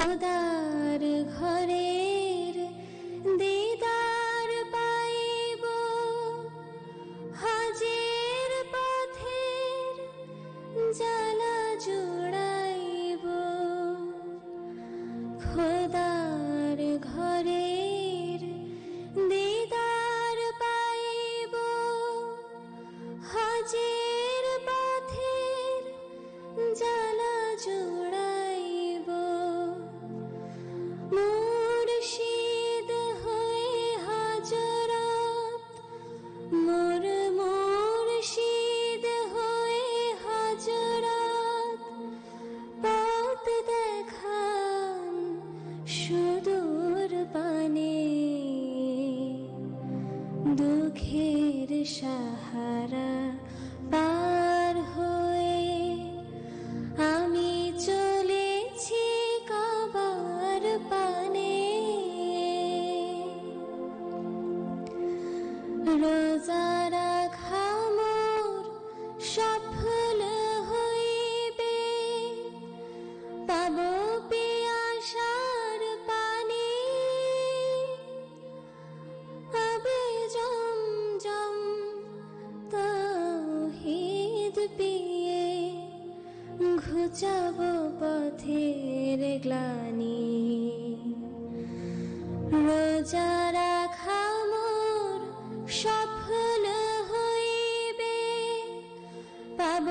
খোদার ঘরের দিদার পাইব, হজের পথের জ্বালা জুড়াইব। খোদার ঘরের দিদার পাইব, হজের পথের জ্বালা জুড়াইব। মুর্শিদ হয়ে হযরত, মোর মুর্শিদ হয়ে হযরত, পথ দেখান সুদূর পানে। দুঃখের সাহারা পার হয়ে আমি চলেছি কাবার পানে। রোজা রাখা মোর সফল হইবে, পাব পিয়াসার পানি। আবে জমজম তাওহীদ পিয়ে, ঘুচাব পথের গ্লানি। রোজা রাখা মোর সফল হইবে, পাব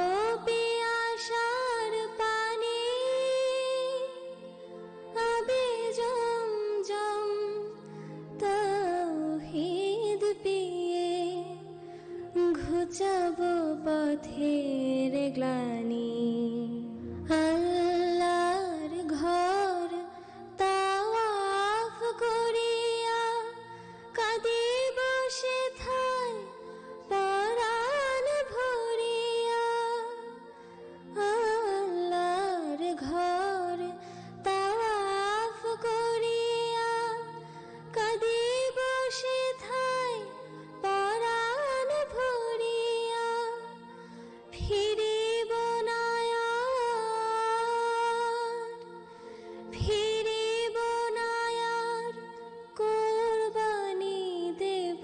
পিয়াসার পানি। আবে জমজম তাওহীদ পিয়ে, ঘুচাব পথের গ্লানি। আল্লাহর ঘর তাওয়াফ করিয়া কাঁদিব সেথায় পরাণ ভরিয়া। আল্লাহর ঘর তাওয়াফ করিয়া কাঁদিব সেথায় পরাণ ভরিয়া। ফিরিব না আর, ফিরিব না আর, কোরবানি দেব।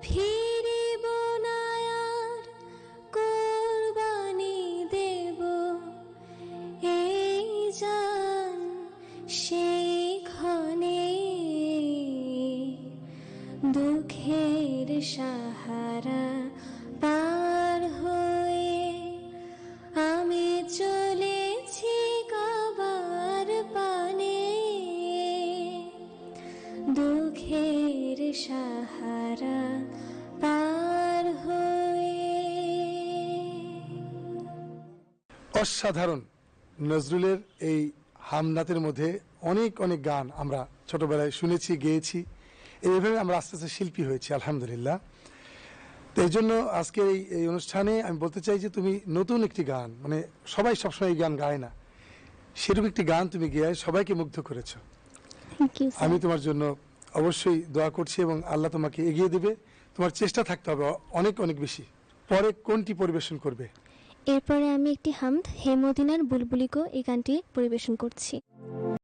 ফিরিব না আর, কোরবানি দেব। এই জান সেই ক্ষণে, দুঃখের সাহারা পার হয়ে আমি চলেছি কাবার পানে। দুঃখের সাহারা পার হয়ে। অসাধারণ নজরুলের এই হামনাতের মধ্যে অনেক অনেক গান আমরা ছোটবেলায় শুনেছি, গেয়েছি। এইভাবে আমরা আস্তে আস্তে শিল্পী হয়েছি, আলহামদুলিল্লাহ। তো এই জন্য আজকের এই অনুষ্ঠানে আমি বলতে চাই যে তুমি নতুন একটি গান, মানে সবাই সবসময় এই গান গায় না, সেরকম একটি গান তুমি গেয়ে সবাইকে মুগ্ধ করেছো। আমি তোমার জন্য অবশ্যই দোয়া করছি এবং আল্লাহ তোমাকে এগিয়ে দেবে। তোমার চেষ্টা থাকতে হবে অনেক অনেক বেশি। পরে কোনটি পরিবেশন করবে? এরপরে আমি একটি হামদ, হে মদিনার বুলবুলি গো, এই গানটি পরিবেশন করছি।